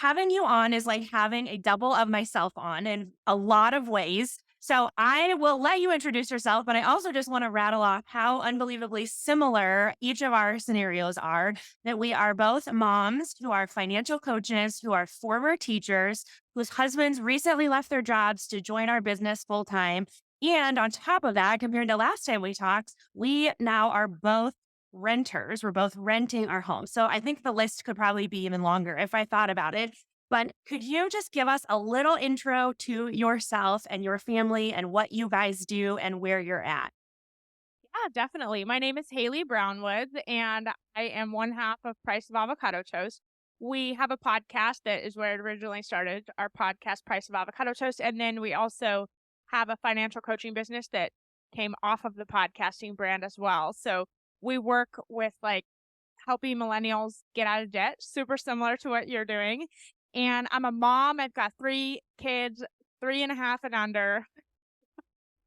having you on is like having a double of myself on in a lot of ways. So I will let you introduce yourself, but I also just want to rattle off how unbelievably similar each of our scenarios are. That we are both moms who are financial coaches, who are former teachers, whose husbands recently left their jobs to join our business full time. And on top of that, compared to last time we talked, we now are both renters. We're both renting our home. So I think the list could probably be even longer if I thought about it. But could you just give us a little intro to yourself and your family and what you guys do and where you're at? Yeah, definitely. My name is Haley Brownwood, and I am one half of Price of Avocado Toast. We have a podcast that is where it originally started, our podcast, Price of Avocado Toast. And then we also have a financial coaching business that came off of the podcasting brand as well. So we work with helping millennials get out of debt, super similar to what you're doing. And I'm a mom. I've got three kids, 3.5 and under.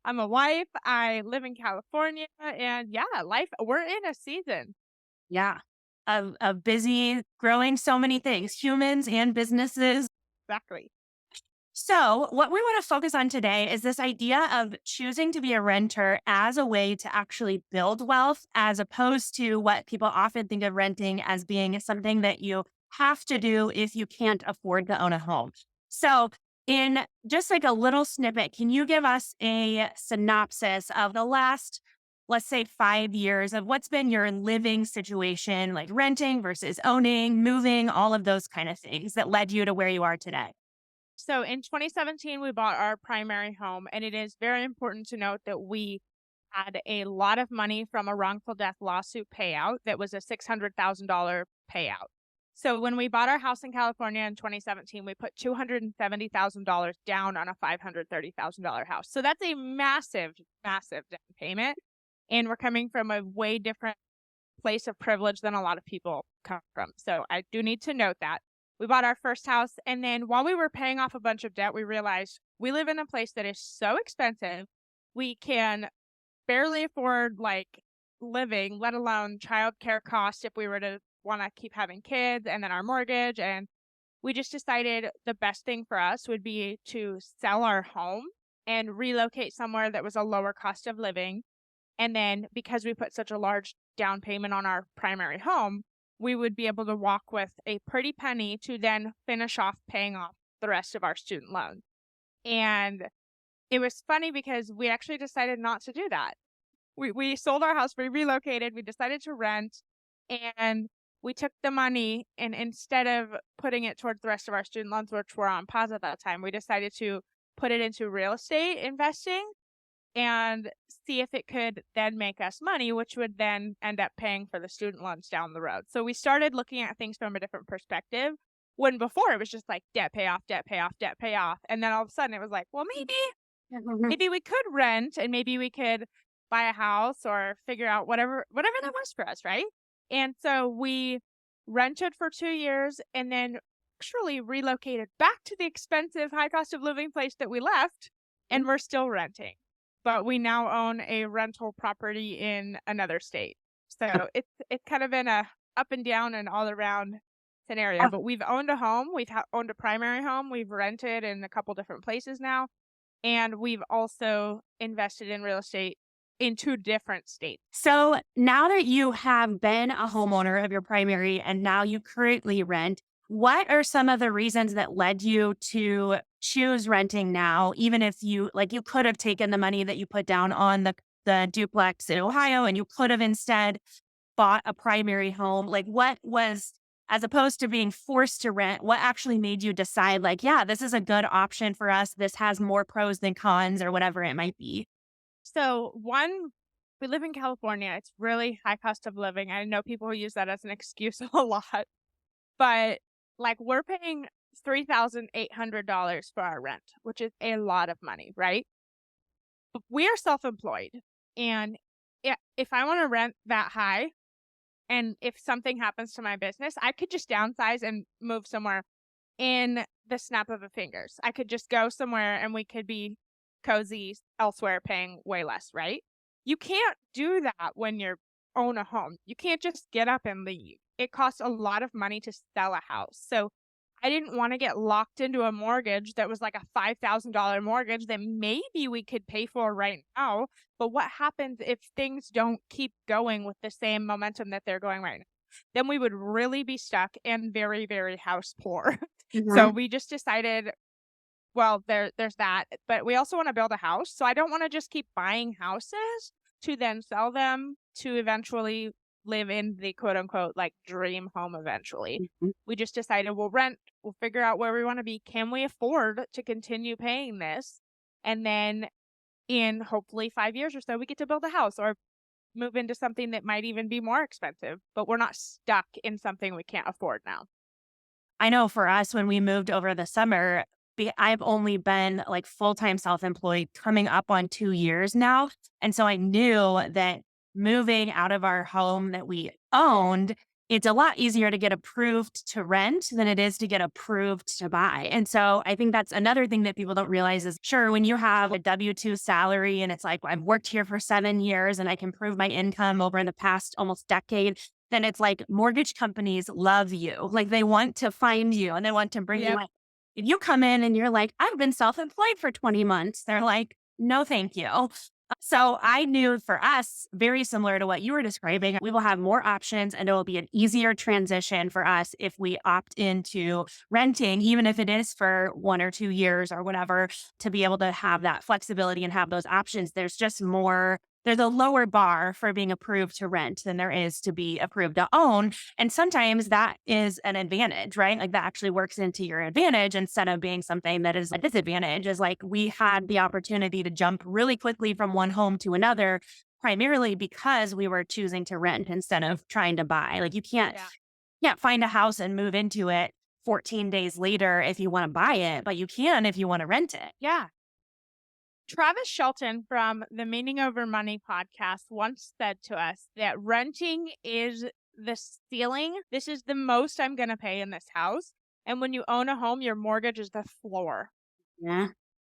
I'm a wife. I live in California, and yeah, we're in a season. Yeah. Of busy growing so many things, humans and businesses. Exactly. So, what we want to focus on today is this idea of choosing to be a renter as a way to actually build wealth, as opposed to what people often think of renting as being something that you have to do if you can't afford to own a home. So, in just like a little snippet, can you give us a synopsis of the last, let's say, 5 years of what's been your living situation, like renting versus owning, moving, all of those kind of things that led you to where you are today? So in 2017, we bought our primary home, and it is very important to note that we had a lot of money from a wrongful death lawsuit payout that was a $600,000 payout. So when we bought our house in California in 2017, we put $270,000 down on a $530,000 house. So that's a massive, massive down payment. And we're coming from a way different place of privilege than a lot of people come from. So I do need to note that. We bought our first house, and then while we were paying off a bunch of debt, we realized we live in a place that is so expensive. We can barely afford living, let alone childcare costs if we were to want to keep having kids and then our mortgage. And we just decided the best thing for us would be to sell our home and relocate somewhere that was a lower cost of living. And then because we put such a large down payment on our primary home, we would be able to walk with a pretty penny to then finish off paying off the rest of our student loan. And it was funny because we actually decided not to do that. We sold our house, we relocated, we decided to rent, and we took the money, and instead of putting it towards the rest of our student loans, which were on pause at that time, we decided to put it into real estate investing and see if it could then make us money, which would then end up paying for the student loans down the road. So we started looking at things from a different perspective when before it was just like debt pay off, debt pay off, debt pay off. And then all of a sudden it was like, well, maybe we could rent and maybe we could buy a house or figure out whatever that was for us, right? And so we rented for 2 years and then actually relocated back to the expensive high cost of living place that we left, and we're still renting, but we now own a rental property in another state. So it's kind of been a up and down and all around scenario. But we've owned a home, owned a primary home, we've rented in a couple different places now, and we've also invested in real estate in 2 different states. So now that you have been a homeowner of your primary and now you currently rent, what are some of the reasons that led you to choose renting now, even if you like you could have taken the money that you put down on the duplex in Ohio and you could have instead bought a primary home? Like what was as opposed to being forced to rent, what actually made you decide like, yeah, this is a good option for us. This has more pros than cons or whatever it might be. So one, we live in California. It's really high cost of living. I know people who use that as an excuse a lot, but we're paying $3,800 for our rent, which is a lot of money, right? We are self-employed, and if I want to rent that high, and if something happens to my business, I could just downsize and move somewhere in the snap of a fingers. I could just go somewhere and we could be cozy elsewhere paying way less, right? You can't do that when you own a home. You can't just get up and leave. It costs a lot of money to sell a house. So I didn't wanna get locked into a mortgage that was like a $5,000 mortgage that maybe we could pay for right now, but what happens if things don't keep going with the same momentum that they're going right now? Then we would really be stuck and very, very house poor. So Mhm. we just decided, well, there's that, but we also wanna build a house, so I don't wanna just keep buying houses to then sell them to eventually live in the quote unquote like dream home eventually. Mhm. We just decided we'll rent, we'll figure out where we wanna be. Can we afford to continue paying this? And then in hopefully 5 years or so, we get to build a house or move into something that might even be more expensive, but we're not stuck in something we can't afford now. I know for us, when we moved over the summer, I've only been like full-time self-employed coming up on 2 years now. And so I knew that moving out of our home that we owned, it's a lot easier to get approved to rent than it is to get approved to buy. And so I think that's another thing that people don't realize is sure, when you have a W 2 salary and it's like, I've worked here for 7 years and I can prove my income over the past almost decade, then it's like mortgage companies love you. Like they want to find you and they want to bring you Yep. in. If you come in and you're like, I've been self employed for 20 months, they're like, no, thank you. So I knew for us, very similar to what you were describing, we will have more options and it will be an easier transition for us if we opt into renting, even if it is for 1 or 2 years or whatever, to be able to have that flexibility and have those options. There's a lower bar for being approved to rent than there is to be approved to own. And sometimes that is an advantage, right? Like that actually works into your advantage instead of being something that is a disadvantage. Is like we had the opportunity to jump really quickly from one home to another, primarily because we were choosing to rent instead of trying to buy. Like you Yeah. can't find a house and move into it 14 days later if you want to buy it, but you can if you want to rent it. Yeah. Travis Shelton from the Meaning Over Money podcast once said to us that renting is the ceiling. This is the most I'm going to pay in this house. And when you own a home, your mortgage is the floor. Yeah.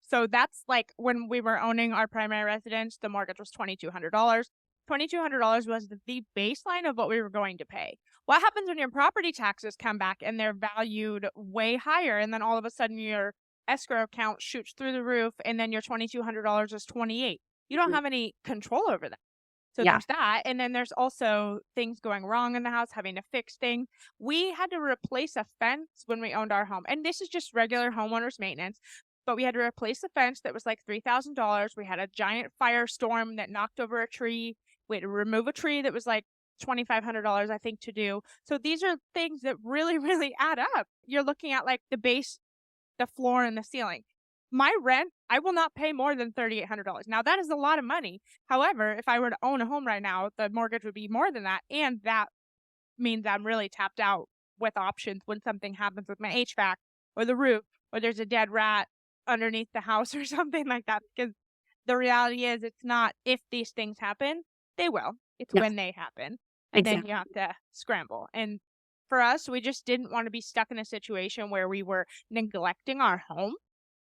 So that's like when we were owning our primary residence, the mortgage was $2,200. $2,200 was the baseline of what we were going to pay. What happens when your property taxes come back and they're valued way higher, and then all of a sudden your escrow account shoots through the roof, and then your $2,200 is 28? You don't Mhm. have any control over that. So Yeah. there's that, and then there's also things going wrong in the house, having to fix things. We had to replace a fence when we owned our home, and this is just regular homeowners maintenance, but we had to replace a fence that was like $3,000. We had a giant firestorm that knocked over a tree. We had to remove a tree that was like $2,500, I think, to do. So these are things that really, really add up. You're looking at like the base, the floor, and the ceiling. My rent, I will not pay more than $3,800. Now, that is a lot of money. However, if I were to own a home right now, the mortgage would be more than that, and that means I'm really tapped out with options when something happens with my HVAC or the roof, or there's a dead rat underneath the house or something like that, because the reality is it's not if these things happen, they will. It's Yeah. when they happen, and then you Exactly. have to scramble. And for us, we just didn't want to be stuck in a situation where we were neglecting our home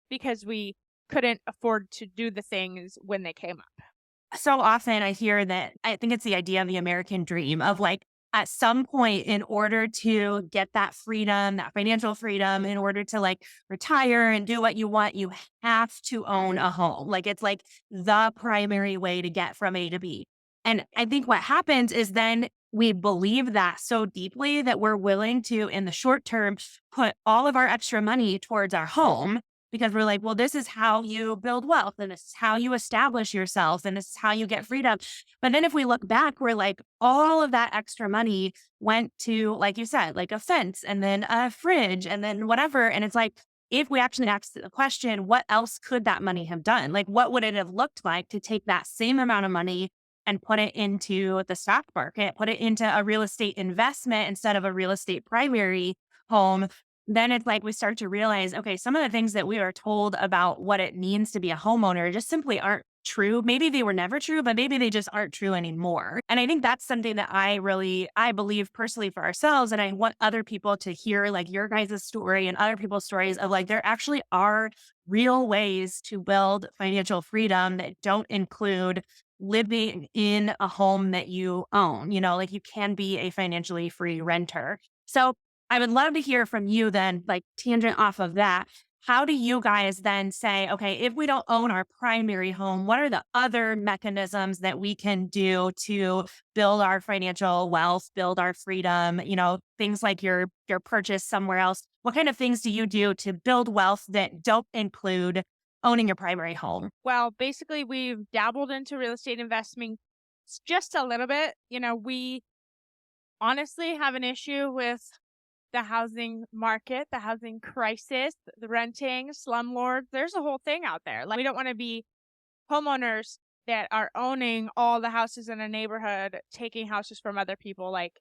because we couldn't afford to do the things when they came up. So often I hear that I think it's the idea of the American dream of like at some point in order to get that freedom, that financial freedom, in order to like retire and do what you want, you have to own a home. Like it's like the primary way to get from A to B. And I think what happens is then we believe that so deeply that we're willing to, in the short term, put all of our extra money towards our home because we're like, well, this is how you build wealth and this is how you establish yourself and this is how you get freedom. But then if we look back, we're like, all of that extra money went to, like you said, like a fence and then a fridge and then whatever. And it's like, if we actually ask the question, what else could that money have done? Like, what would it have looked like to take that same amount of money and put it into the stock market, put it into a real estate investment instead of a real estate primary home? Then it's like we start to realize, okay, some of the things that we are told about what it means to be a homeowner just simply aren't true. Maybe they were never true, but maybe they just aren't true anymore. And I think that's something that I believe personally for ourselves. And I want other people to hear like your guys' story and other people's stories of like, there actually are real ways to build financial freedom that don't include living in a home that you own. Like you can be a financially free renter. So I would love to hear from you then, like tangent off of that. How do you guys then say, okay, if we don't own our primary home, what are the other mechanisms that we can do to build our financial wealth, build our freedom, things like your purchase somewhere else? What kind of things do you do to build wealth that don't include owning your primary home? Well, basically, we've dabbled into real estate investing just a little bit. We honestly have an issue with the housing market, the housing crisis, the renting, slumlords. There's a whole thing out there. Like, we don't want to be homeowners that are owning all the houses in a neighborhood, taking houses from other people. Like,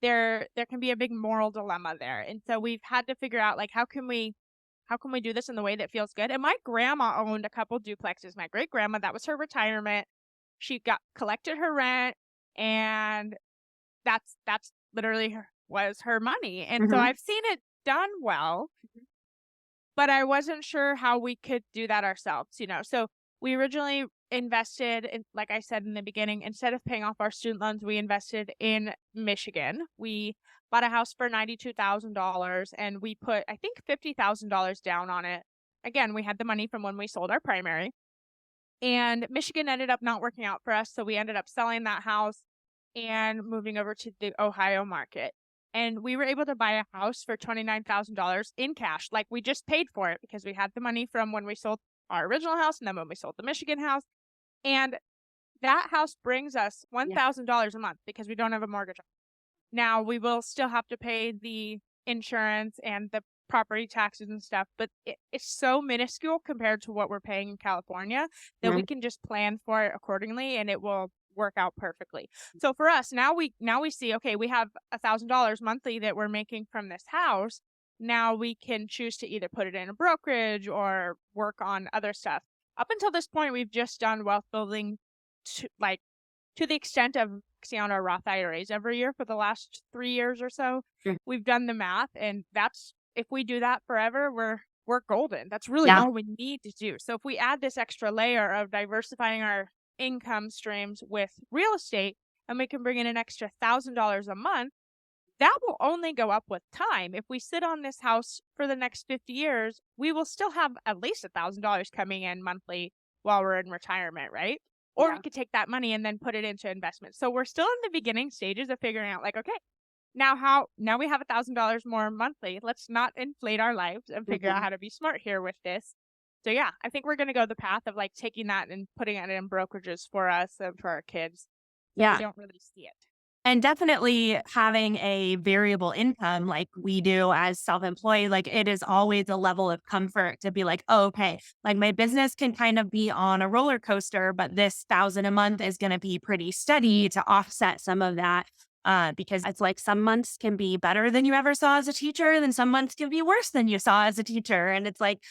there can be a big moral dilemma there. And so we've had to figure out, like, how can we do this in the way that feels good? And my grandma owned a couple duplexes. My great grandma, that was her retirement. She got collected her rent, and that's literally was her money. And so Hmm. I've seen it done well, but I wasn't sure how we could do that ourselves. So we originally invested in, like I said in the beginning, instead of paying off our student loans, we invested in Michigan. We bought a house for $92,000 and we put, I think, $50,000 down on it. Again, we had the money from when we sold our primary. And Michigan ended up not working out for us, so we ended up selling that house and moving over to the Ohio market. And we were able to buy a house for $29,000 in cash. Like, we just paid for it because we had the money from when we sold our original house and then when we sold the Michigan house. And that house brings us Yeah. $1,000 a month because we don't have a mortgage. Now, we will still have to pay the insurance and the property taxes and stuff, but it's so minuscule compared to what we're paying in California that we Mhm. can just plan for it accordingly and it will work out perfectly. So for us, now we see, okay, we have $1,000 monthly that we're making from this house. Now we can choose to either put it in a brokerage or work on other stuff. Up until this point, we've just done wealth building to, like, to the extent of maxing out our Roth IRAs every year for the last 3 years or so. Sure. We've done the math, and that's, if we do that forever, we're golden. That's really Yeah. all we need to do. So if we add this extra layer of diversifying our income streams with real estate, and we can bring in an extra $1,000 a month, that will only go up with time. If we sit on this house for the next 50 years, we will still have at least $1,000 coming in monthly while we're in retirement, right? Or we Yeah. could take that money and then put it into investments. So we're still in the beginning stages of figuring out, like, okay, now we have $1,000 more monthly. Let's not inflate our lives and figure out Mhm. how to be smart here with this. So yeah, I think we're gonna go the path of, like, taking that and putting it in brokerages for us and for our kids, so they Yeah. don't really see it. And definitely having a variable income like we do as self-employed, like it is always a level of comfort to be like, oh, okay, like my business can kind of be on a roller coaster, but this thousand a month is going to be pretty steady to offset some of that. Because it's like some months can be better than you ever saw as a teacher, then some months can be worse than you saw as a teacher. And it's like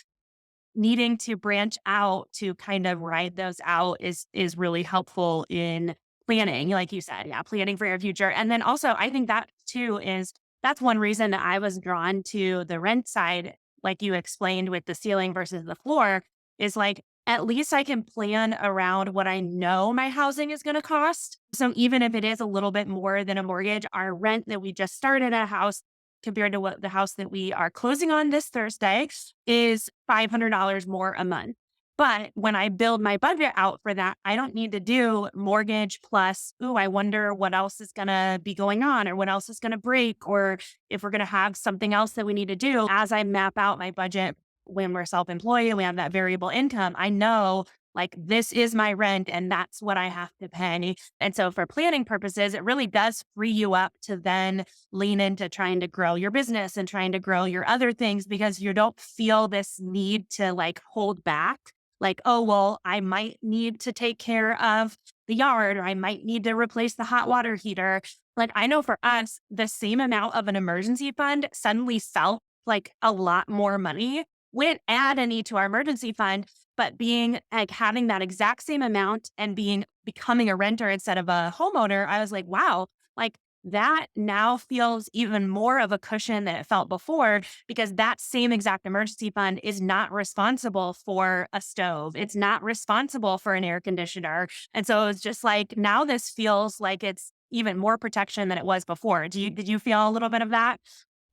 needing to branch out to kind of ride those out is really helpful in planning, like you said, yeah, planning for your future. And then also, I think that too is that's one reason that I was drawn to the rent side, like you explained with the ceiling versus the floor, is like at least I can plan around what I know my housing is going to cost. So even if it is a little bit more than a mortgage, our rent that we just started a house compared to what the house that we are closing on this Thursday is $500 more a month. But when I build my budget out for that, I don't need to do mortgage plus, ooh, I wonder what else is going to be going on or what else is going to break or if we're going to have something else that we need to do. As I map out my budget when we're self employed and we have that variable income, I know like this is my rent and that's what I have to pay. And so for planning purposes, it really does free you up to then lean into trying to grow your business and trying to grow your other things because you don't feel this need to like hold back. Like, oh, well, I might need to take care of the yard or I might need to replace the hot water heater. Like, I know for us, the same amount of an emergency fund suddenly felt like a lot more money. We didn't add any to our emergency fund, but being like having that exact same amount and becoming a renter instead of a homeowner, I was like, wow, like that now feels even more of a cushion than it felt before because that same exact emergency fund is not responsible for a stove. It's not responsible for an air conditioner. And so it's just like now this feels like it's even more protection than it was before. Did you feel a little bit of that?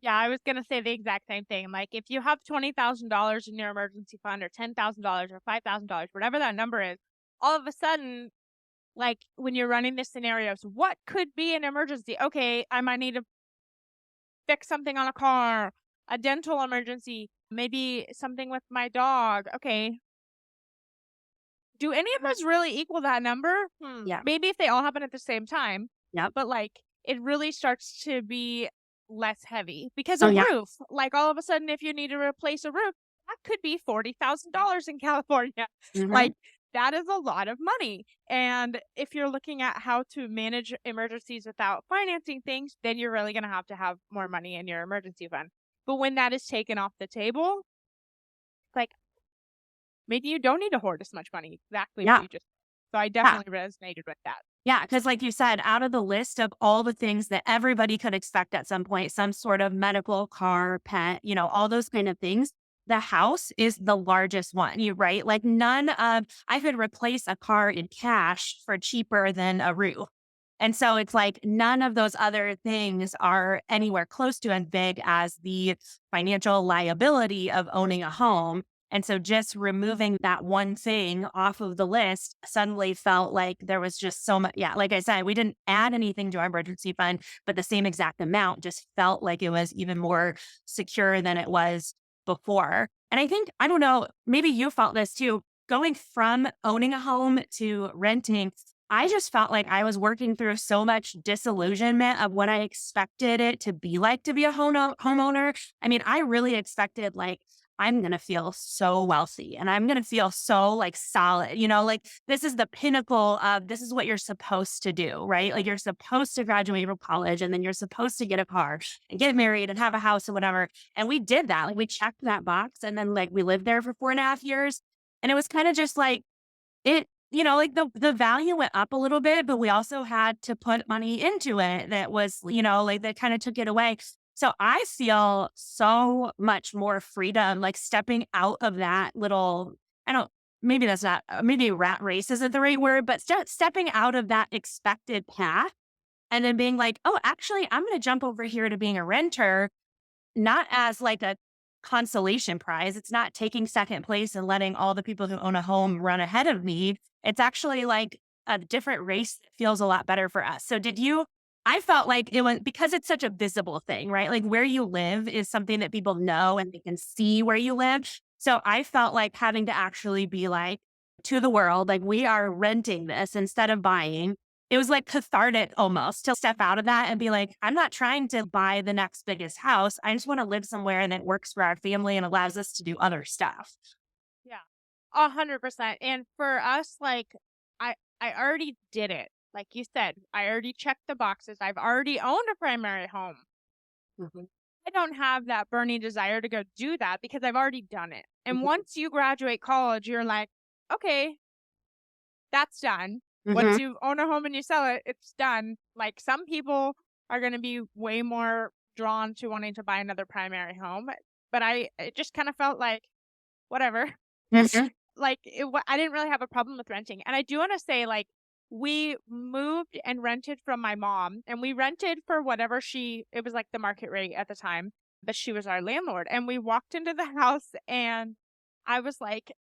Yeah, I was gonna say the exact same thing. Like, if you have $20,000 in your emergency fund or $10,000 or $5,000, whatever that number is, all of a sudden, like, when you're running the scenarios, what could be an emergency? Okay, I might need to fix something on a car, a dental emergency, maybe something with my dog. Okay, do any of those really equal that number? Yeah. Maybe if they all happen at the same time, Yep. but, like, it really starts to be less heavy because Oh, a yeah. roof, like, all of a sudden, if you need to replace a roof, that could be $40,000 in California. Mhm. Like, that is a lot of money, and if you're looking at how to manage emergencies without financing things, then you're really gonna have to have more money in your emergency fund. But when that is taken off the table, like, maybe you don't need to hoard as much money, exactly what Yeah. you just so I Yeah. definitely resonated with that. Yeah, because like you said, out of the list of all the things that everybody could expect at some point, some sort of medical, car, pet, all those kind of things, the house is the largest one. You right? Like none of I could replace a car in cash for cheaper than a roof. And so it's like none of those other things are anywhere close to as big as the financial liability of owning a home. And so just removing that one thing off of the list suddenly felt like there was just so much. Yeah, like I said, we didn't add anything to our emergency fund, but the same exact amount just felt like it was even more secure than it was before. And I think, I don't know, maybe you felt this too. Going from owning a home to renting, I just felt like I was working through so much disillusionment of what I expected it to be like to be a homeowner. I mean, I really expected like I'm going to feel so wealthy and I'm going to feel so like solid, like this is the pinnacle of this is what you're supposed to do, right? Like you're supposed to graduate from college and then you're supposed to get a car and get married and have a house and whatever. And we did that. Like we checked that box and then like we lived there for 4.5 years. And it was kind of just like, like the value went up a little bit, but we also had to put money into it that was, like that kind of took it away. So I feel so much more freedom, like stepping out of that little, I don't, maybe that's not, maybe rat race isn't the right word, but stepping out of that expected path and then being like, oh, actually, I'm going to jump over here to being a renter not as like a consolation prize. It's not taking second place and letting all the people who own a home run ahead of me. It's actually like a different race that feels a lot better for us. So did you I felt like it was because it's such a visible thing, right? Like where you live is something that people know and they can see where you live. So I felt like having to actually be like to the world, like we are renting this instead of buying. It was like cathartic almost to step out of that and be like, I'm not trying to buy the next biggest house. I just want to live somewhere and it works for our family and allows us to do other stuff. Yeah. 100%. And for us, like, I already did it. Like you said, I already checked the boxes. I've already owned a primary home. Mhm, I don't have that burning desire to go do that because I've already done it. And mhm, once you graduate college, you're like, okay, that's done. Once mhm. you own a home and you sell it, it's done. Like some people are going to be way more drawn to wanting to buy another primary home, but it just kind of felt like whatever. Mhm. Like, I didn't really have a problem with renting, and I do wanna say, like, we moved and rented from my mom, and we rented for whatever it was, like, the market rate at the time, but she was our landlord, and we walked into the house, and I was like,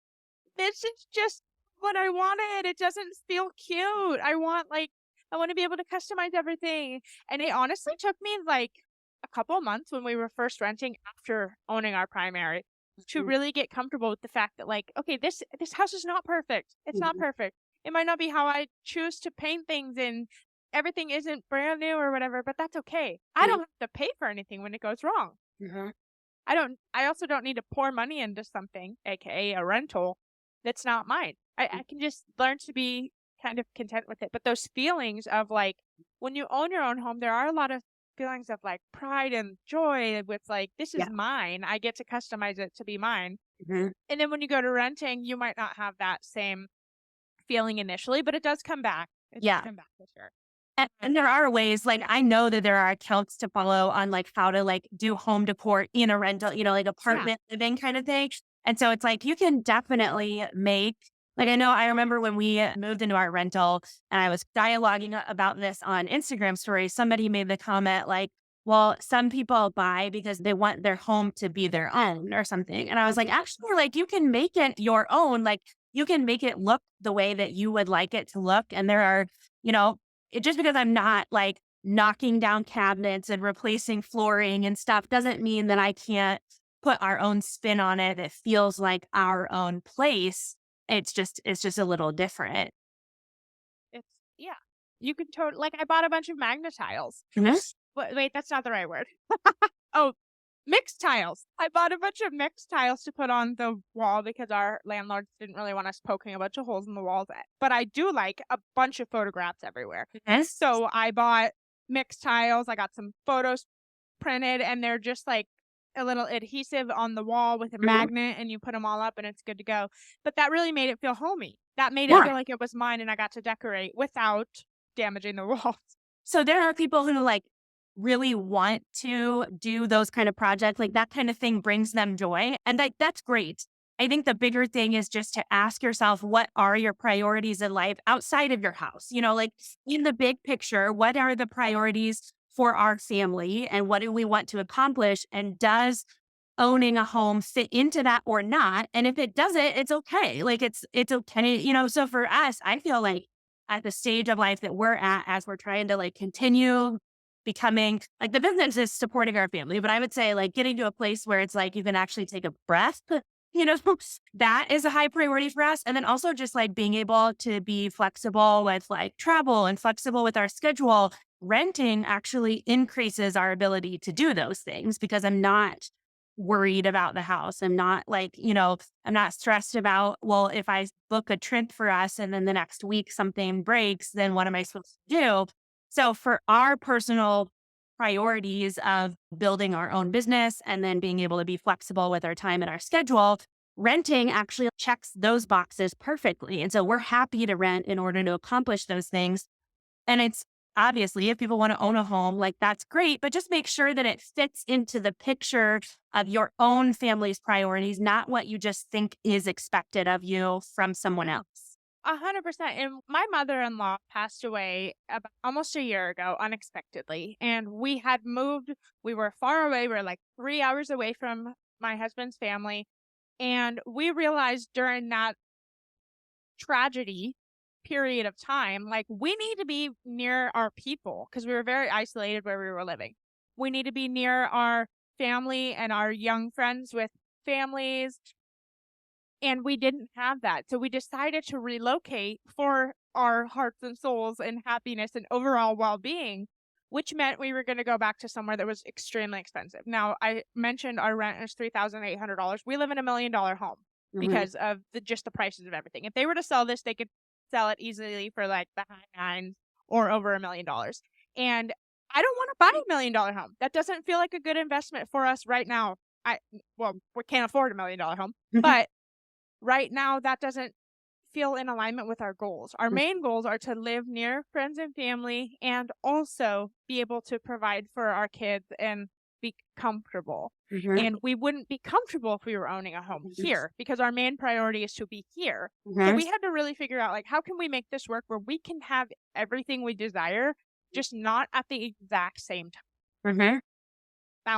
"This is just what I wanted, it doesn't feel cute, I wanna be able to customize everything," and it honestly took me, like, a couple months when we were first renting after owning our primary to really get comfortable with the fact that, like, okay, this house is not perfect. It's not Mhm, perfect. It might not be how I choose to paint things and everything isn't brand new or whatever, but that's okay. I mhm, don't have to pay for anything when it goes wrong. mhm. I also don't need to pour money into something, aka a rental, that's not mine. I can just learn to be kind of content with it. But those feelings of like when you own your own home, there are a lot of feelings of like pride and joy with like, this is Yeah. mine. I get to customize it to be mine. Mhm. And then when you go to renting, you might not have that same feeling initially, but it does come back. It does Yeah. come back for sure. And there are ways, like, I know that there are accounts to follow on, like, how to, like, do home decor in a rental, like, Yeah. apartment living kind of thing. And so it's like, you can definitely make I know I remember when we moved into our rental and I was dialoguing about this on Instagram stories, somebody made the comment like, well, some people buy because they want their home to be their own or something. And I was like, actually, like you can make it your own. Like you can make it look the way that you would like it to look. And there are, you know, just because I'm not like knocking down cabinets and replacing flooring and stuff doesn't mean that I can't put our own spin on it that feels like our own place. It's just a little different. It's yeah. You can totally like I bought a bunch of Magna tiles. Mhm. Wait, that's not the right word. Oh, mixed tiles. I bought a bunch of mixed tiles to put on the wall because our landlords didn't really want us poking a bunch of holes in the walls. But I do like a bunch of photographs everywhere. Yes. So I bought mixed tiles. I got some photos printed, and they're just like a little adhesive on the wall with a Mhm. magnet, and you put them all up and it's good to go. But that really made it feel homey. That made it Yeah. feel like it was mine and I got to decorate without damaging the walls. So there are people who like really want to do those kind of projects, like that kind of thing brings them joy. And like that's great. I think the bigger thing is just to ask yourself, what are your priorities in life outside of your house? Like in the big picture, what are the priorities for our family and what do we want to accomplish? And does owning a home fit into that or not? And if it doesn't, it's okay. Like it's okay. So for us, I feel like at the stage of life that we're at as we're trying to like continue becoming like the business is supporting our family, but I would say like getting to a place where it's like you can actually take a breath, you know, that is a high priority for us. And then also just like being able to be flexible with like travel and flexible with our schedule. Renting actually increases our ability to do those things because I'm not worried about the house. I'm not like, I'm not stressed about, well, if I book a trip for us and then the next week something breaks, then what am I supposed to do? So for our personal priorities of building our own business and then being able to be flexible with our time and our schedule, renting actually checks those boxes perfectly. And so we're happy to rent in order to accomplish those things. And it's obviously if people want to own a home, like that's great, but just make sure that it fits into the picture of your own family's priorities, not what you just think is expected of you from someone else. 100%. And my mother-in-law passed away about almost a year ago unexpectedly. And we had moved, we were far away. We were like 3 hours away from my husband's family. And we realized during that tragedy period of time, like we need to be near our people because we were very isolated where we were living. We need to be near our family and our young friends with families. And we didn't have that. So we decided to relocate for our hearts and souls and happiness and overall well being, which meant we were going to go back to somewhere that was extremely expensive. Now, I mentioned our rent is $3,800. We live in $1 million home Mhm. because of just the prices of everything. If they were to sell this, they could sell it easily for like the high nines or over $1 million. And I don't want to buy $1 million home. That doesn't feel like a good investment for us right now. Well, we can't afford $1 million home, but right now that doesn't feel in alignment with our goals. Our main goals are to live near friends and family and also be able to provide for our kids and be comfortable. Mhm. And we wouldn't be comfortable if we were owning a home here because our main priority is to be here. So Mhm. we had to really figure out like how can we make this work where we can have everything we desire, just not at the exact same time. Mhm.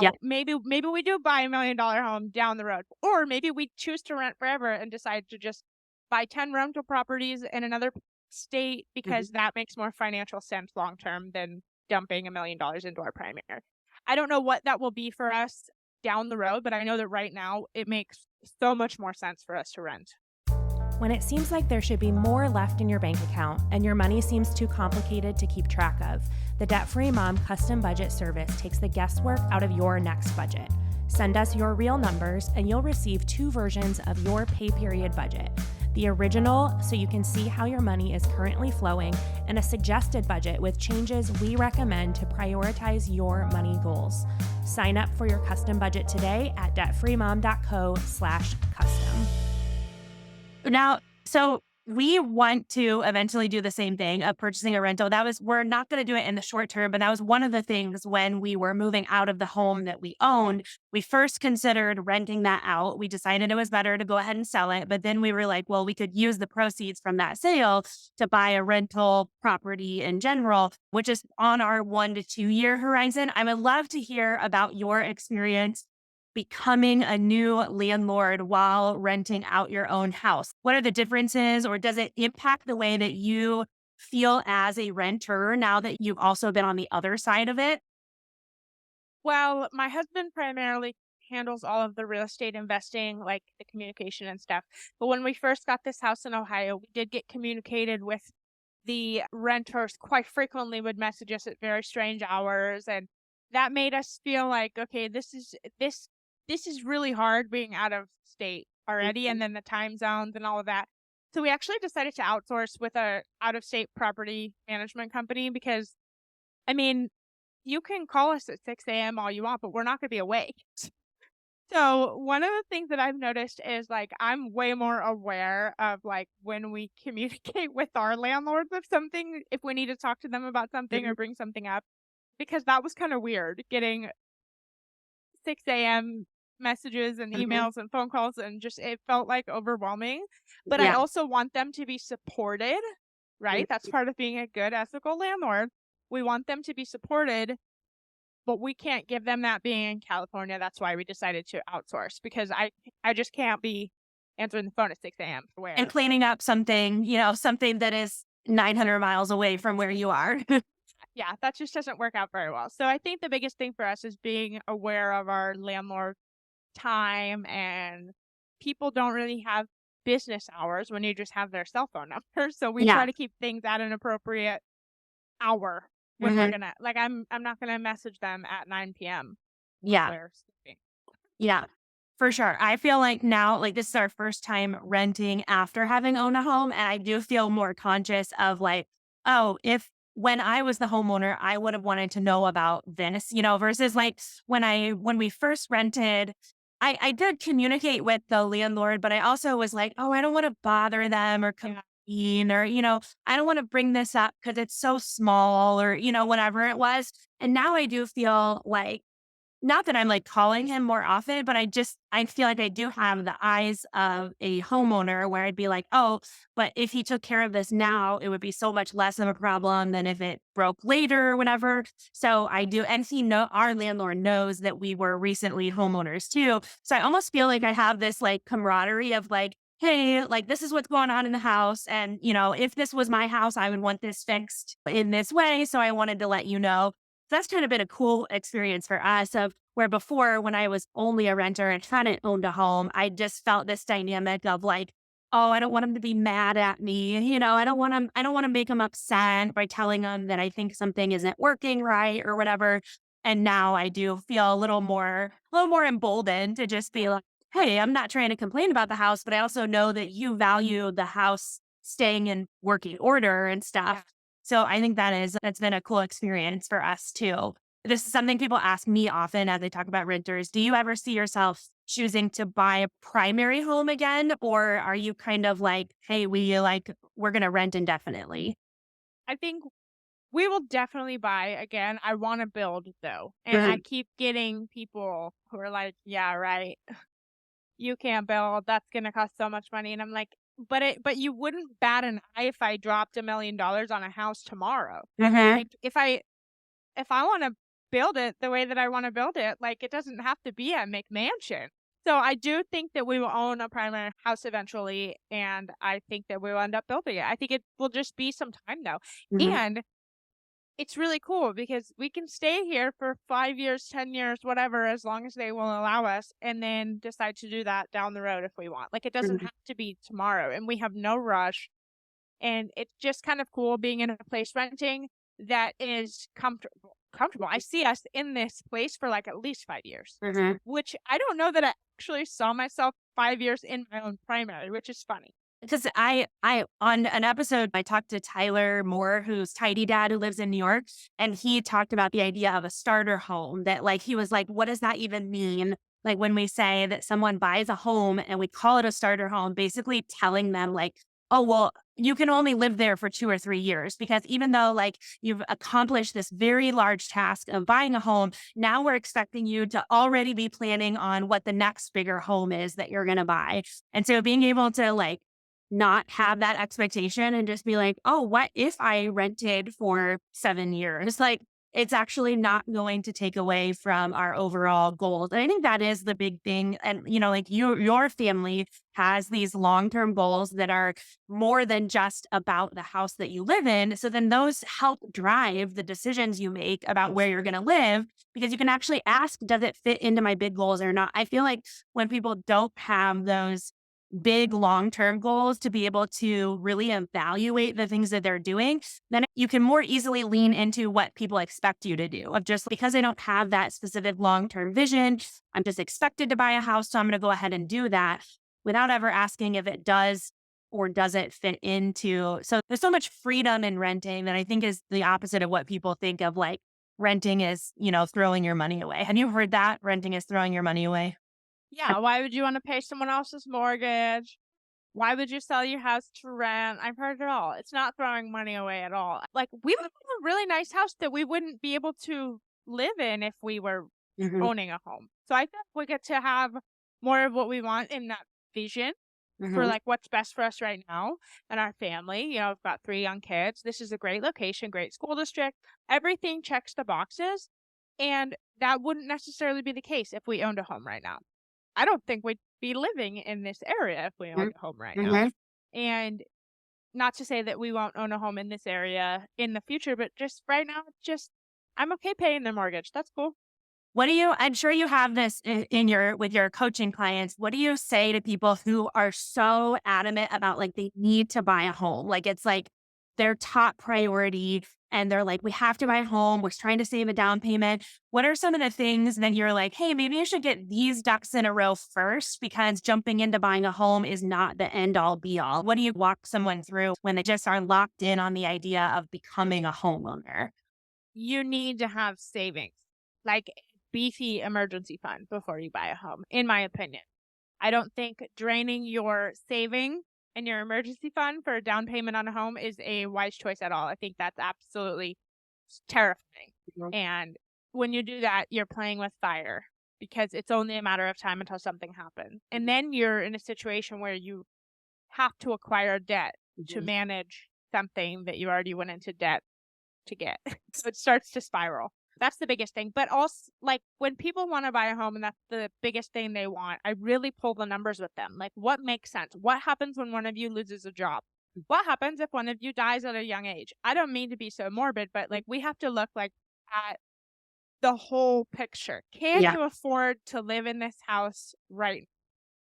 Yeah. Now, maybe we do buy $1 million home down the road, or maybe we choose to rent forever and decide to just buy 10 rental properties in another state Mhm. because that makes more financial sense long term than dumping $1 million into our primary. I don't know what that will be for us down the road, but I know that right now it makes so much more sense for us to rent. When it seems like there should be more left in your bank account and your money seems too complicated to keep track of, the Debt Free Mom Custom Budget Service takes the guesswork out of your next budget. Send us your real numbers and you'll receive 2 versions of your pay period budget. The original, so you can see how your money is currently flowing, and a suggested budget with changes we recommend to prioritize your money goals. Sign up for your custom budget today at debtfreemom.co/custom. Now, so we want to eventually do the same thing of purchasing a rental. We're not going to do it in the short term, but that was one of the things when we were moving out of the home that we owned. We first considered renting that out. We decided it was better to go ahead and sell it. But then we were like, well, we could use the proceeds from that sale to buy a rental property in general, which is on our 1 to 2 year horizon. I would love to hear about your experience becoming a new landlord while renting out your own house? What are the differences, or does it impact the way that you feel as a renter now that you've also been on the other side of it? Well, my husband primarily handles all of the real estate investing, like the communication and stuff. But when we first got this house in Ohio, we did get communicated with the renters quite frequently would message us at very strange hours, and that made us feel like, okay, this is really hard being out of state already, Mhm. and then the time zones and all of that. So we actually decided to outsource with a out of state property management company because I mean, you can call us at 6 a.m. all you want, but we're not going to be awake. So one of the things that I've noticed is like I'm way more aware of like when we communicate with our landlords of something, if we need to talk to them about something Mhm. or bring something up, because that was kind of weird getting 6 a.m. messages and Mhm. emails and phone calls, and just it felt like overwhelming. But I Yeah. also want them to be supported, Mhm. right? That's part of being a good ethical landlord. We want them to be supported, but we can't give them that being in California. That's why we decided to outsource because I just can't be answering the phone at 6 a.m. And Where cleaning up something, something that is 900 miles away from where you are. yeah, that just doesn't work out very well. So I think the biggest thing for us is being aware of our landlord time, and people don't really have business hours when you just have their cell phone number. So we try Yeah. to keep things at an appropriate hour when we're Mhm. gonna like I'm not gonna message them at 9 p.m. when Yeah. we're sleeping. Yeah, for sure. I feel like now, like this is our first time renting after having owned a home. And I do feel more conscious of like, oh, if when I was the homeowner, I would have wanted to know about this, versus like when we first rented, I did communicate with the landlord, but I also was like, oh, I don't want to bother them or Yeah. complain or, I don't want to bring this up because it's so small or, whatever it was. And now I do feel like not that I'm, like, calling him more often, but I feel like I do have the eyes of a homeowner where I'd be like, "Oh, but if he took care of this now, it would be so much less of a problem than if it broke later or whatever." So I do, and our landlord knows that we were recently homeowners too. So I almost feel like I have this, like, camaraderie of, like, "Hey, like, this is what's going on in the house, and, if this was my house, I would want this fixed in this way, so I wanted to let you know." That's kind of been a cool experience for us of where before when I was only a renter and hadn't owned a home, I just felt this dynamic of like, oh, I don't want him to be mad at me. I don't want to make him upset by telling him that I think something isn't working right or whatever. And now I do feel a little more emboldened to just be like, hey, I'm not trying to complain about the house, but I also know that you value the house staying in working order and Yeah. stuff. So I think that's been a cool experience for us too. This is something people ask me often as they talk about renters. Do you ever see yourself choosing to buy a primary home again? Or are you kind of like, hey, we're gonna rent indefinitely? I think we will definitely buy again. I want to build though. And I Mhm. keep getting people who are like, "Yeah, right. You can't build. That's going to cost so much money." And I'm like, but you wouldn't bat an eye if I dropped $1 million on a house tomorrow. Mhm. Like if I want to build it the way that I want to build it, like it doesn't have to be a McMansion. So I do think that we will own a primary house eventually, and I think that we will end up building it. I think it will just be some time though. Mhm. And it's really cool because we can stay here for 5 years, 10 years, whatever, as long as they will allow us, and then decide to do that down the road if we want. Like, it doesn't Mhm. have to be tomorrow, and we have no rush. And it's just kind of cool being in a place renting that is comfortable. I see us in this place for like at least 5 years, Mhm. which I don't know that I actually saw myself 5 years in my own primary, which is funny. Because I on an episode, I talked to Tyler Moore, who's Tidy Dad, who lives in New York, and he talked about the idea of a starter home that like he was like, what does that even mean? Like when we say that someone buys a home and we call it a starter home, basically telling them like, oh, well, you can only live there for 2 or 3 years because even though like you've accomplished this very large task of buying a home, now we're expecting you to already be planning on what the next bigger home is that you're going to buy. And so being able to like not have that expectation and just be like, oh, what if I rented for 7 years? Like, it's actually not going to take away from our overall goals. And I think that is the big thing. And, like your family has these long term goals that are more than just about the house that you live in. So then those help drive the decisions you make about where you're going to live because you can actually ask, does it fit into my big goals or not? I feel like when people don't have those big long-term goals to be able to really evaluate the things that they're doing, then you can more easily lean into what people expect you to do. Of just because I don't have that specific long-term vision, I'm just expected to buy a house, so I'm going to go ahead and do that without ever asking if it does or doesn't fit into. So there's so much freedom in renting that I think is the opposite of what people think of like renting is, throwing your money away. Have you heard that renting is throwing your money away? Yeah, why would you wanna pay someone else's mortgage? Why would you sell your house to rent? I've heard it all. It's not throwing money away at all. Like, we live in a really nice house that we wouldn't be able to live in if we were Hmm. owning a home. So I think we get to have more of what we want in that vision for, Hmm. like, what's best for us right now and our family. I've got 3 young kids. This is a great location, great school district. Everything checks the boxes, and that wouldn't necessarily be the case if we owned a home right now. I don't think we'd be living in this area if we owned a home right now. Hmm. And not to say that we won't own a home in this area in the future, but just right now, just I'm okay paying the mortgage. That's cool. I'm sure you have this with your coaching clients. What do you say to people who are so adamant about like they need to buy a home? Like it's like their top priority and they're like, we have to buy a home. We're trying to save a down payment. What are some of the things that you're like, hey, maybe you should get these ducks in a row first because jumping into buying a home is not the end all be all. What do you walk someone through when they just are locked in on the idea of becoming a homeowner? You need to have savings, like a beefy emergency fund before you buy a home, in my opinion. I don't think draining your saving and your emergency fund for a down payment on a home is a wise choice at all. I think that's absolutely terrifying. And when you do that, you're playing with fire because it's only a matter of time until something happens. And then you're in a situation where you have to acquire debt to Mhm. manage something that you already went into debt to get. So it starts to spiral. That's the biggest thing. But also, like when people want to buy a home and that's the biggest thing they want, I really pull the numbers with them. Like, what makes sense? What happens when one of you loses a job? What happens if one of you dies at a young age? I don't mean to be so morbid, but like we have to look like at the whole picture. Can Yeah. you afford to live in this house right?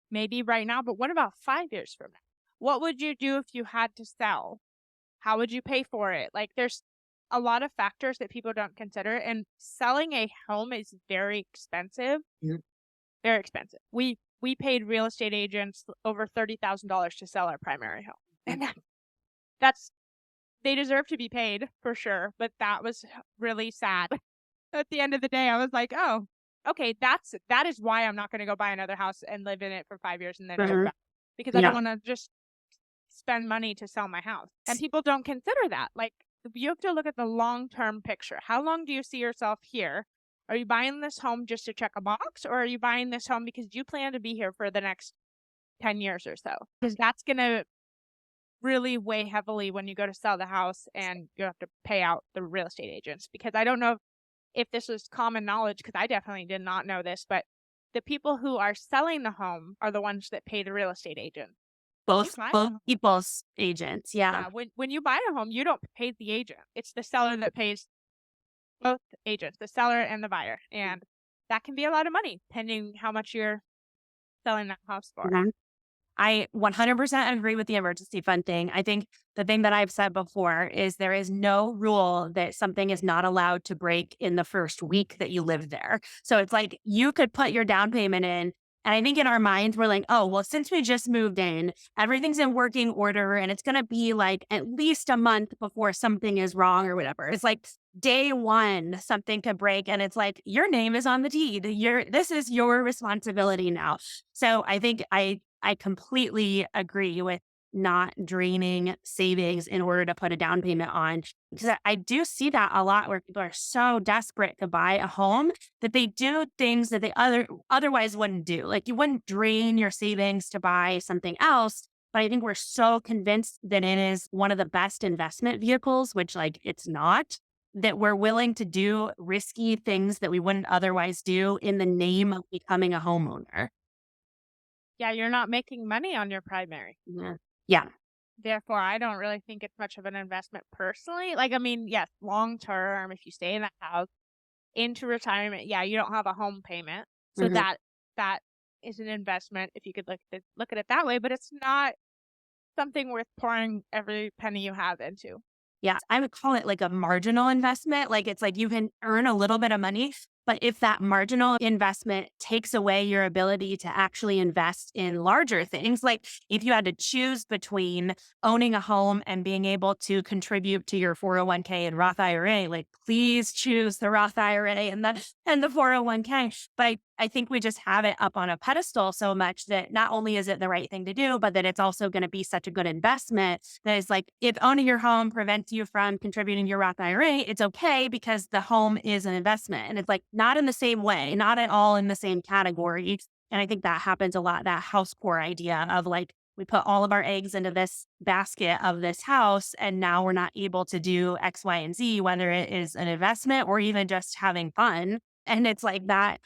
Maybe right now, but what about 5 years from now? What would you do if you had to sell? How would you pay for it? Like, there's a lot of factors that people don't consider, and selling a home is very expensive, Mhm. very expensive. We paid real estate agents over $30,000 to sell our primary home, and that's they deserve to be paid for sure, but that was really sad. At the end of the day, I was like, "Oh, okay, that is why I'm not gonna go buy another house and live in it for 5 years and then move Mhm. back, because I don't Yeah. wanna just spend money to sell my house." And people don't consider that. Like, you have to look at the long-term picture. How long do you see yourself here? Are you buying this home just to check a box, or are you buying this home because you plan to be here for the next 10 years or so? Because that's gonna really weigh heavily when you go to sell the house and you have to pay out the real estate agents. Because I don't know if this is common knowledge, because I definitely did not know this, but the people who are selling the home are the ones that pay the real estate agent. You Both buy a both home. people's agents. Yeah. Yeah, when you buy a home, you don't pay the agent. It's the seller that pays both agents, the seller and the buyer. And that can be a lot of money, depending how much you're selling that house for. Mhm. I 100% agree with the emergency fund thing. I think the thing that I've said before is there is no rule that something is not allowed to break in the first week that you live there. So it's like you could put your down payment in. And I think in our minds, we're like, oh, well, since we just moved in, everything's in working order and it's going to be like at least a month before something is wrong or whatever. It's like day one, something could break and it's like your name is on the deed. This is your responsibility now. So I think I completely agree with not draining savings in order to put a down payment on. Because I do see that a lot where people are so desperate to buy a home that they do things that they otherwise wouldn't do. Like you wouldn't drain your savings to buy something else. But I think we're so convinced that it is one of the best investment vehicles, which like it's not, that we're willing to do risky things that we wouldn't otherwise do in the name of becoming a homeowner. Yeah, you're not making money on your primary. Yeah. Yeah. Therefore, I don't really think it's much of an investment personally. Like, I mean, yes, long term, if you stay in that house into retirement, yeah, you don't have a home payment. So Mhm. that is an investment if you could look at it that way, but it's not something worth pouring every penny you have into. Yeah, I would call it like a marginal investment. Like it's like you can earn a little bit of money, but if that marginal investment takes away your ability to actually invest in larger things, like if you had to choose between owning a home and being able to contribute to your 401k and Roth IRA, like please choose the Roth IRA and the 401k. But I think we just have it up on a pedestal so much that not only is it the right thing to do, but that it's also going to be such a good investment that is like if owning your home prevents you from contributing to your Roth IRA, it's okay because the home is an investment. And it's like not in the same way, not at all in the same category. And I think that happens a lot, that house core idea of like, we put all of our eggs into this basket of this house, and now we're not able to do X, Y, and Z, whether it is an investment or even just having fun. And it's like that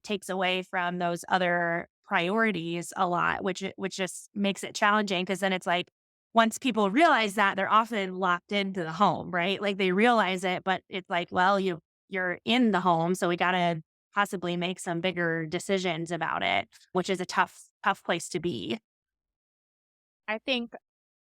takes away from those other priorities a lot, which just makes it challenging because then it's like once people realize that they're often locked into the home, right? Like they realize it, but it's like, well, you're in the home, so we got to possibly make some bigger decisions about it, which is a tough place to be. I think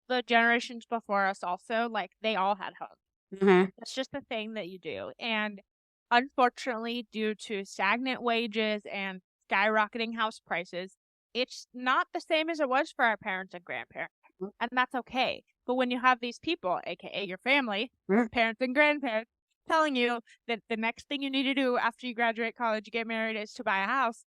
the generations before us also, like, they all had homes. Hmm. That's just the thing that you do. And unfortunately, due to stagnant wages and skyrocketing house prices, it's not the same as it was for our parents and grandparents. And that's okay. But when you have these people, aka your family, parents and grandparents, telling you that the next thing you need to do after you graduate college, get married, is to buy a house,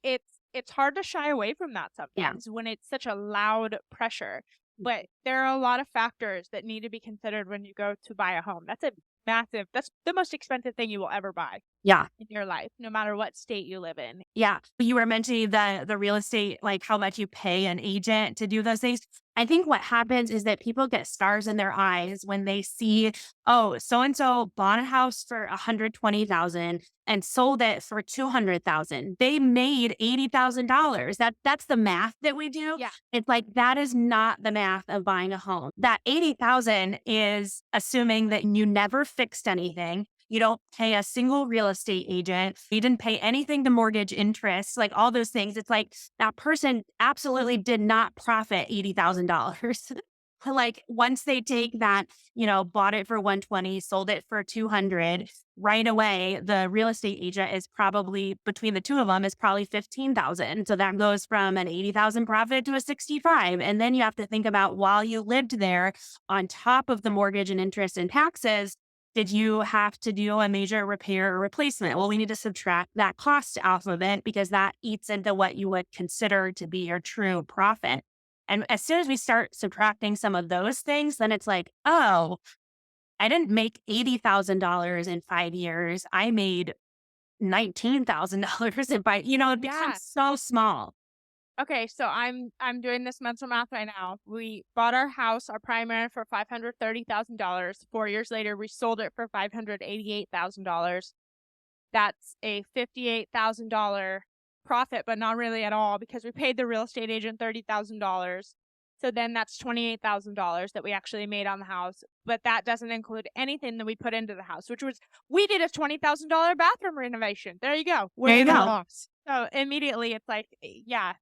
it's hard to shy away from that Yeah. sometimes when it's such a loud pressure. But there are a lot of factors that need to be considered when you go to buy a home. That's the most expensive thing you will ever buy Yeah. in your life, no matter what state you live in. Yeah. You were mentioning the real estate, like how much you pay an agent to do those things. I think what happens is that people get stars in their eyes when they see, oh, so and so bought a house for 120,000 and sold it for 200,000. They made $80,000. That's the math that we do. Yeah. It's like that is not the math of buying a home. That 80,000 is assuming that you never fixed anything. You don't pay a single real estate agent. You didn't pay anything to mortgage interest, like all those things. It's like that person absolutely did not profit $80,000. Like once they take that, bought it for 120, sold it for 200, right away, the real estate agent is probably between the two of them is probably 15,000. So that goes from an 80,000 profit to a 65. And then you have to think about while you lived there on top of the mortgage and interest and taxes, did you have to do a major repair or replacement? Well, we need to subtract that cost off of it because that eats into what you would consider to be your true profit. And as soon as we start subtracting some of those things, then it's like, oh, I didn't make $80,000 in 5 years. I made $19,000 in five. It Yeah. becomes so small. Okay, so I'm doing this mental math right now. We bought our house, our primary, for $530,000. 4 years later, we sold it for $588,000. That's a $58,000 profit, but not really at all because we paid the real estate agent $30,000. So then that's $28,000 that we actually made on the house. But that doesn't include anything that we put into the house, which was we did a $20,000 bathroom renovation. There you go. We're There you in a go. loss. So immediately it's like, yeah,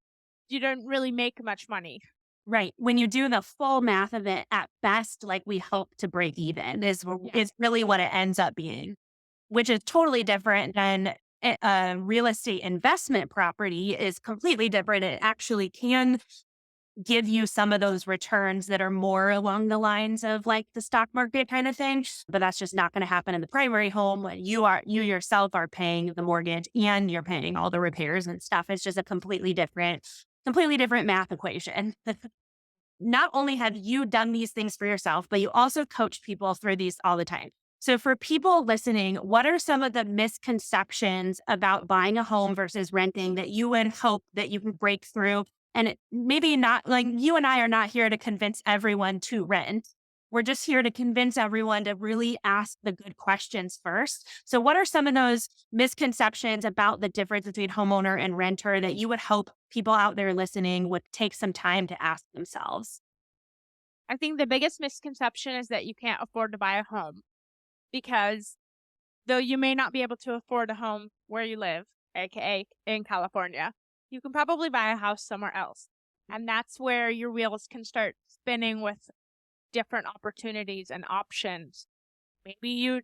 you don't really make much money. Right. When you do the full math of it, at best, like we hope to break even Yeah. is really what it ends up being, which is totally different than a real estate investment property is completely different. It actually can give you some of those returns that are more along the lines of like the stock market kind of thing. But that's just not going to happen in the primary home when you yourself are paying the mortgage and you're paying all the repairs and stuff. It's just a completely different math equation. not only have you done these things for yourself, but you also coach people through these all the time. So for people listening, what are some of the misconceptions about buying a home versus renting that you would hope that you can break through? And maybe not, like, you and I are not here to convince everyone to rent. We're just here to convince everyone to really ask the good questions first. So what are some of those misconceptions about the difference between homeowner and renter that you would hope people out there listening would take some time to ask themselves? I think the biggest misconception is that you can't afford to buy a home because though you may not be able to afford a home where you live, aka in California, you can probably buy a house somewhere else. And that's where your wheels can start spinning with different opportunities and options. Maybe you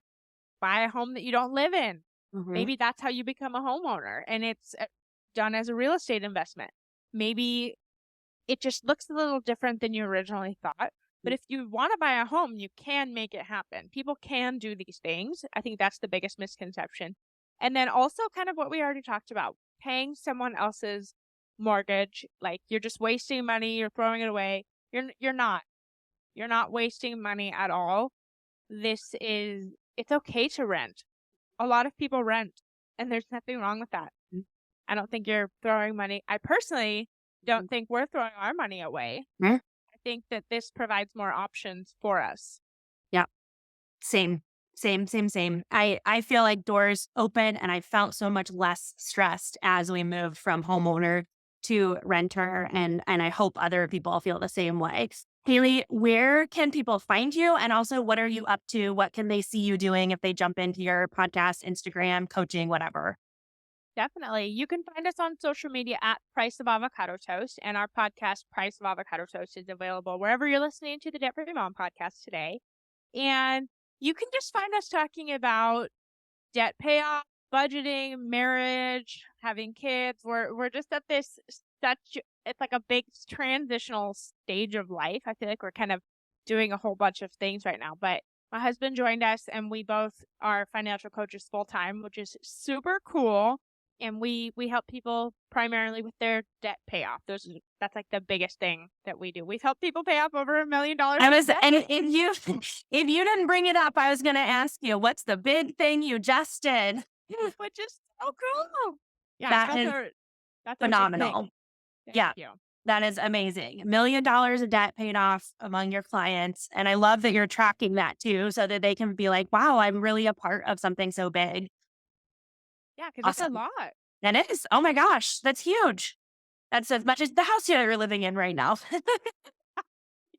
buy a home that you don't live in. Mhm. Maybe that's how you become a homeowner and it's done as a real estate investment. Maybe it just looks a little different than you originally thought. But if you want to buy a home, you can make it happen. People can do these things. I think that's the biggest misconception. And then also kind of what we already talked about, paying someone else's mortgage, like you're just wasting money, you're throwing it away. You're not. You're not wasting money at all. It's okay to rent. A lot of people rent and there's nothing wrong with that. Mm. I don't think you're throwing money. I personally don't think we're throwing our money away. Yeah. I think that this provides more options for us. Yeah. Same, same. I feel like doors open and I felt so much less stressed as we moved from homeowner to renter. And I hope other people feel the same way. Haley, where can people find you? And also, what are you up to? What can they see you doing if they jump into your podcast, Instagram, coaching, whatever? Definitely. You can find us on social media at Price of Avocado Toast, and our podcast, Price of Avocado Toast, is available wherever you're listening to the Debt Free Mom podcast today. And you can just find us talking about debt payoff, budgeting, marriage, having kids. We're just at this it's like a big transitional stage of life. I feel like we're kind of doing a whole bunch of things right now. But my husband joined us and we both are financial coaches full time, which is super cool. And we help people primarily with their debt payoff. That's like the biggest thing that we do. We've helped people pay off over $1 million. And if you didn't bring it up, I was going to ask you, what's the big thing you just did? Which is so cool. Yeah, That is that's our big thing. phenomenal. Thank Yeah. you. That is amazing. $1 million of debt paid off among your clients. And I love that you're tracking that too, so that they can be like, wow, I'm really a part of something so big. Yeah, because it's a Awesome. lot. That is. Oh my gosh. That's huge. That's as much as the house that you're living in right now.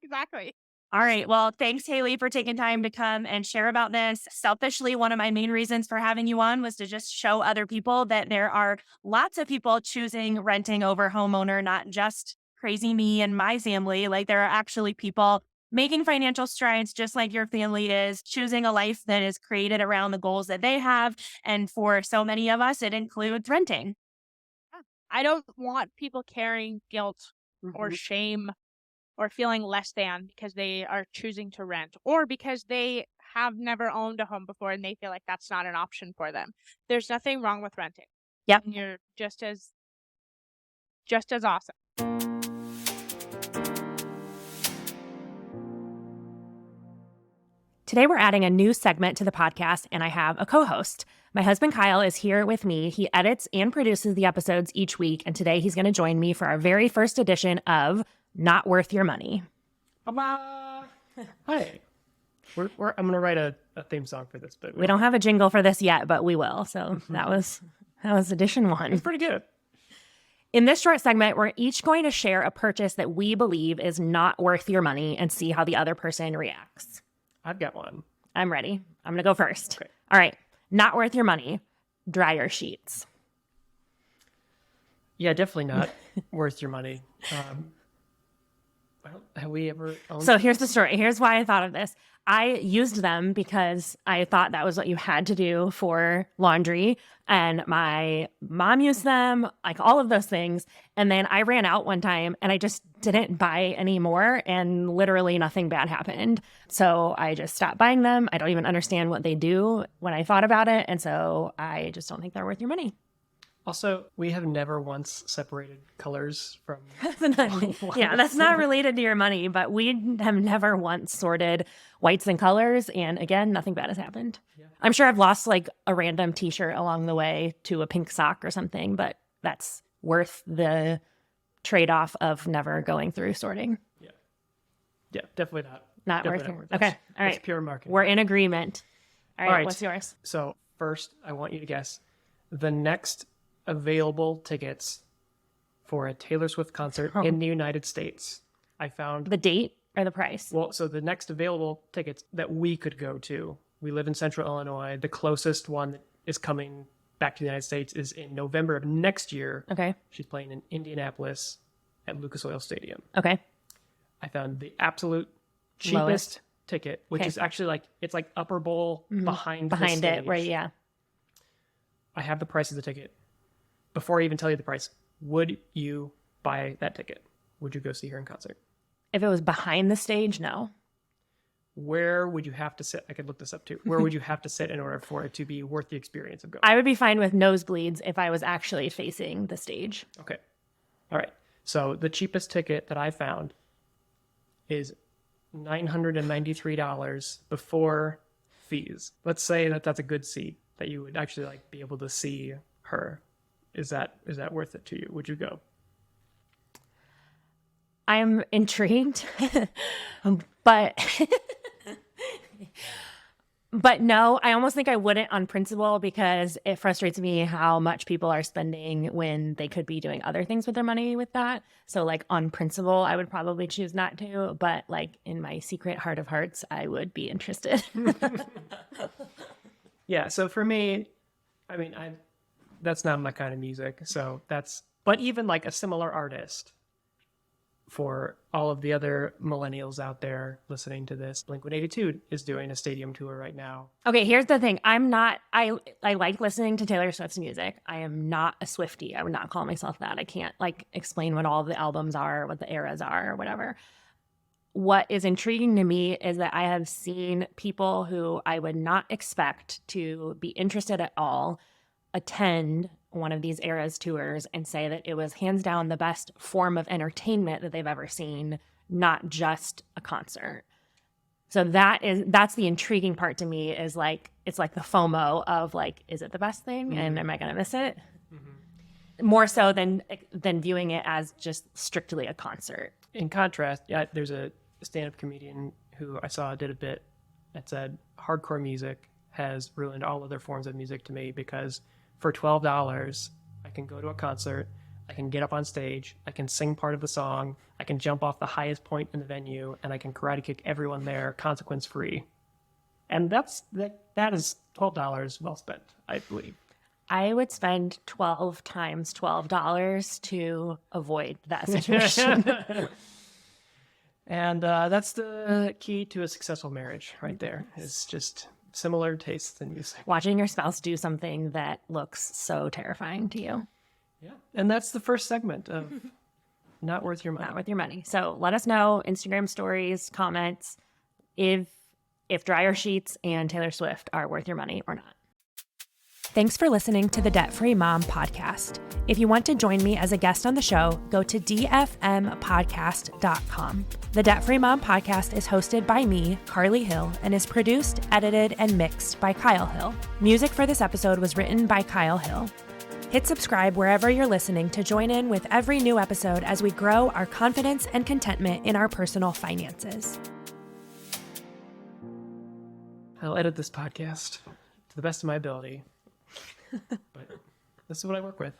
Exactly. All right. Well, thanks, Haley, for taking time to come and share about this. Selfishly, one of my main reasons for having you on was to just show other people that there are lots of people choosing renting over homeowner, not just crazy me and my family. Like, there are actually people making financial strides just like your family is, choosing a life that is created around the goals that they have. And for so many of us, it includes renting. Yeah. I don't want people carrying guilt or Mhm. shame or feeling less than because they are choosing to rent or because they have never owned a home before and they feel like that's not an option for them. There's nothing wrong with renting. Yep. And you're just as awesome. Today, we're adding a new segment to the podcast, and I have a co host. My husband, Kyle, is here with me. He edits and produces the episodes each week, and today he's going to join me for our very first edition of Not Worth Your Money. Hi. I'm going to write a theme song for this, but We don't have a jingle for this yet, but we will. So that was edition one. it's pretty good. In this short segment, we're each going to share a purchase that we believe is not worth your money and see how the other person reacts. I've got one. I'm ready. I'm going to go first. Okay. All right. Not worth your money. Dryer sheets. Yeah, definitely not worth your money. Have we ever owned So here's the story. Here's why I thought of this. I used them because I thought that was what you had to do for laundry. And my mom used them, like all of those things. And then I ran out one time and I just didn't buy any more. And literally nothing bad happened. So I just stopped buying them. I don't even understand what they do when I thought about it. And so I just don't think they're worth your money. Also, we have never once separated colors from. Yeah, that's not related to your money, but we have never once sorted whites and colors. And again, nothing bad has happened. Yeah. I'm sure I've lost like a random t-shirt along the way to a pink sock or something, but that's worth the trade-off of never going through sorting. Yeah. Yeah, definitely not. Not Definitely worth not it. Okay. All right. It's pure marketing. We're in agreement. All right. right. What's yours? So first, I want you to guess the next available tickets for a Taylor Swift concert in the United States. I found The date or the price? well, so the next available tickets that we could go to. We live in Central Illinois. The closest one that is coming back to the United States is in November of next year. Okay. She's playing in Indianapolis at Lucas Oil Stadium. Okay. I found the absolute cheapest Lowest. ticket, which Okay. is actually like it's like upper bowl behind the Behind it, stage. right? Yeah. I have the price of the ticket. Before I even tell you the price, would you buy that ticket? Would you go see her in concert? If it was behind the stage, no. Where would you have to sit? I could look this up too. Where would you have to sit in order for it to be worth the experience of going? I would be fine with nosebleeds if I was actually facing the stage. Okay. All right. So the cheapest ticket that I found is $993 before fees. Let's say that that's a good seat that you would actually like be able to see her. Is that worth it to you? Would you go? I'm intrigued, but but no, I almost think I wouldn't on principle because it frustrates me how much people are spending when they could be doing other things with their money with that. So like on principle, I would probably choose not to, but like in my secret heart of hearts, I would be interested. Yeah. So for me, I mean, that's not my kind of music. So but even like a similar artist for all of the other millennials out there listening to this, Blink-182 is doing a stadium tour right now. Okay, here's the thing. I like listening to Taylor Swift's music. I am not a Swiftie. I would not call myself that. I can't like explain what all of the albums are, what the eras are, or whatever. What is intriguing to me is that I have seen people who I would not expect to be interested at all attend one of these eras tours and say that it was hands down the best form of entertainment that they've ever seen, not just a concert. So that's the intriguing part to me is like, it's like the FOMO of like, is it the best thing? And am I going to miss it? More so than viewing it as just strictly a concert. In contrast, yeah, there's a stand-up comedian who I saw did a bit that said hardcore music has ruined all other forms of music to me because for $12, I can go to a concert, I can get up on stage, I can sing part of the song, I can jump off the highest point in the venue, and I can karate kick everyone there, consequence-free. And that is $12 well spent, I believe. I would spend 12 times $12 to avoid that situation. And that's the key to a successful marriage right there. It's just similar tastes in music. Watching your spouse do something that looks so terrifying to you. Yeah. And that's the first segment of Not Worth Your Money. Not with your money. So let us know, Instagram stories, comments, if dryer sheets and Taylor Swift are worth your money or not. Thanks for listening to the Debt Free Mom podcast. If you want to join me as a guest on the show, go to dfmpodcast.com. The Debt Free Mom podcast is hosted by me, Carly Hill, and is produced, edited, and mixed by Kyle Hill. Music for this episode was written by Kyle Hill. Hit subscribe wherever you're listening to join in with every new episode as we grow our confidence and contentment in our personal finances. I'll edit this podcast to the best of my ability. But this is what I work with.